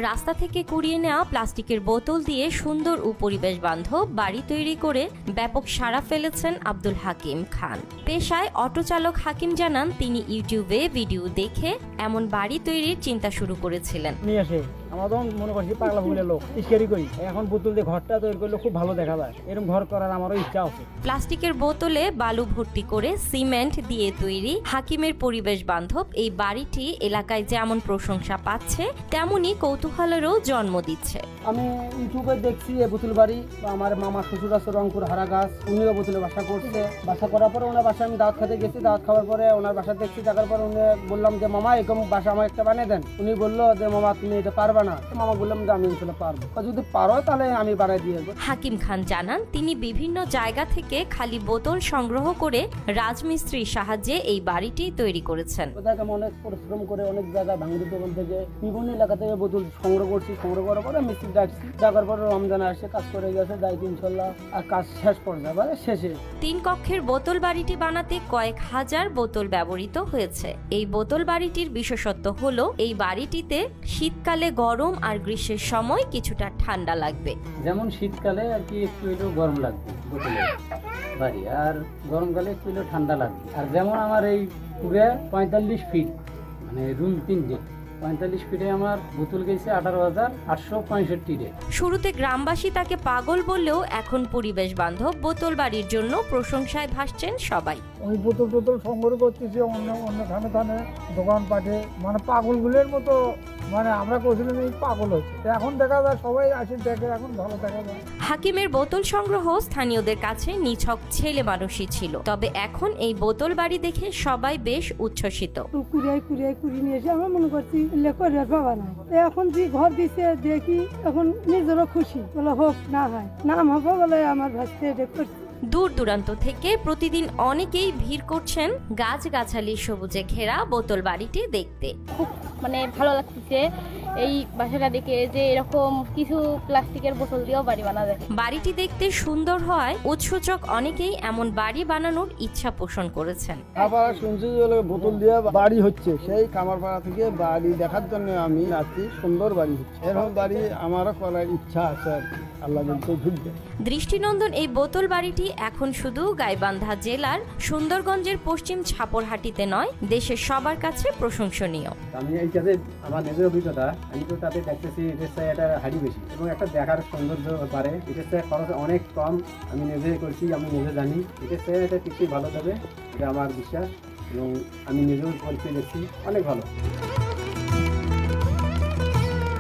রাস্তা থেকে কুড়িয়ে নেওয়া প্লাস্টিকের বোতল দিয়ে সুন্দর ও পরিবেশ বান্ধব বাড়ি তৈরি করে ব্যাপক সাড়া ফেলেছেন আব্দুল হাকিম খান। পেশায় অটো চালক হাকিম জানান, তিনি ইউটিউবে ভিডিও দেখে এমন বাড়ি তৈরির চিন্তা শুরু করেছিলেন। আমাদের মনে করছি পাগলা ভুলে লোক ইস্কারি করি, এখন বোতল দিয়ে ঘরটা তৈরি করলে খুব ভালো দেখা যায়। এরকম ঘর করার আমারও ইচ্ছা আছে। প্লাস্টিকের বোতলে বালু ভর্তি করে সিমেন্ট দিয়ে তৈরি হাকিমের পরিবেশ বান্ধব এই বাড়িটি এলাকায় যেমন প্রশংসা পাচ্ছে, তেমনি কৌতূহলেরও জন্ম দিচ্ছে। আমি ইউটিউবে দেখছি এই বোতল বাড়ি, আমার মামা শ্বশুর আছে রংপুর হারাগাছ, উনিও বোতলে বাসা করছে। বাসা করার পরে ওনার বাসায় আমি দাওয়াত খেতে গেছি, দাওয়াত খাওয়ার পরে ওনার বাসা দেখছি, দেখার পরে উনি বললাম যে মামা এরকম বাসা আমার একটা বানিয়ে দেন। উনি বললো যে মামা তুমি এটা পারবে না। মামা বললাম যে আমি আসলে পারবো, যদি পারো তাহলে আমি বানাই দিয়ে দেবো। হাকিম খান জানান, তিনি বিভিন্ন জায়গা থেকে খালি বোতল সংগ্রহ করে রাজমিস্ত্রির সাহায্যে এই বাড়িটি তৈরি করেছেন। অনেক পরিশ্রম করে অনেক জায়গায় ভাঙড়ি দোকান থেকে বিভিন্ন এলাকা থেকে বোতল সংগ্রহ করছি, সংগ্রহ করার পরে মিস্ত্রি ডাকছি, ডাকার পরে রমজান আসে, কাজ করে গেছে, দায়িত্ব ইনশাল্লাহ আর কাজ শেষ পর্যায়ে মানে শেষে। 3 কক্ষের বোতল বাড়িটি বানাতে কয়েক হাজার বোতল ব্যবহৃত হয়েছে। এই বোতল বাড়িটির বিশেষত্ব হলো এই বাড়িটিতে শীতকালে গরম আর গ্রীষ্মের সময় কিছুটা ঠান্ডা লাগবে। যেমন শীতকালে আর কি একটু একটু গরম লাগবে বোতলের বাড়ি, আর গরমকালে একটু একটু ঠান্ডা লাগবে। আর যেমন আমার এই পুরে 45 ফিট মানে রুম 3টে, 45 ফিটে আমার বোতল গেছে 18,865 রে। শুরুতে গ্রামবাসী তাকে পাগল বললেও এখন পরিবেশ বান্ধব বোতল বাড়ির জন্য প্রশংসায় ভাসছেন সবাই। ওই বোতল সংগ্রহ করতেছি অন্য থানে থানে দোকান পাঠে, মানে পাগলগুলোর মতো, মানে আমরা করছিলাম এই পাগল হচ্ছে। এখন দেখা যায় সবাই আসে দেখে, এখন ভালো দেখা যায়। হাকিমের বোতল সংগ্রহ স্থানীয়দের কাছে নিছক ছেলে মানুষই ছিল, তবে এখন এই বোতল বাড়ি দেখে সবাই বেশ উচ্ছ্বসিত। কুড়িয়ে নিয়ে এসে আমরা মনে করছি লেখা পাবা না, এখন যে ঘর দিচ্ছে দেখি এখন নিজেরও খুশি, বলে হোক না হয় নাম হবে বলে আমার ভাষতে এটা করছি। দূর দূরান্ত থেকে প্রতিদিন অনেকেই ভিড় করছেন গাছগাছালি সবুজে ঘেরা বোতল বাড়িটি দেখতে। খুব মানে ভালো লাগতেছে এই বাসাটা দেখে, যে এরকম কিছু প্লাস্টিকের বোতল দিয়েও বাড়ি বানানো যায়। বাড়িটি দেখতে সুন্দর হওয়ায় উৎসুচক অনেকেই এমন বাড়ি বানানোর ইচ্ছা পোষণ করেছেন। আবার শুনছি বোতল দিয়ে বাড়ি হচ্ছে, সেই কামারপাড়া থেকে বাড়ি দেখার জন্য আমি আসছি। সুন্দর বাড়ি হচ্ছে, এরকম বাড়ি আমারও করার ইচ্ছা আছে, আল্লাহ বলতে ঘুরবে। দৃষ্টিনন্দন এই বোতল বাড়িটি এখন শুধু গাইবান্ধা জেলার সুন্দরগঞ্জের পশ্চিম ছাপরহাটিতে নয়, দেশের সবার কাছে প্রশংসনীয়। আমি এই কাজে আমার নিজের অভিজ্ঞতা, আমি তো তাতে দেখতেছি এদের চেয়ে এটা হাড়ি বেশি এবং একটা দেখার সৌন্দর্য পারে। এদের চেয়ে খরচ অনেক কম, আমি নিজে করছি, আমি নিজে জানি এদের চেয়ে এটা কিছুই ভালো দেবে, এটা আমার বিশ্বাস এবং আমি নিজেও করতে দেখছি অনেক ভালো।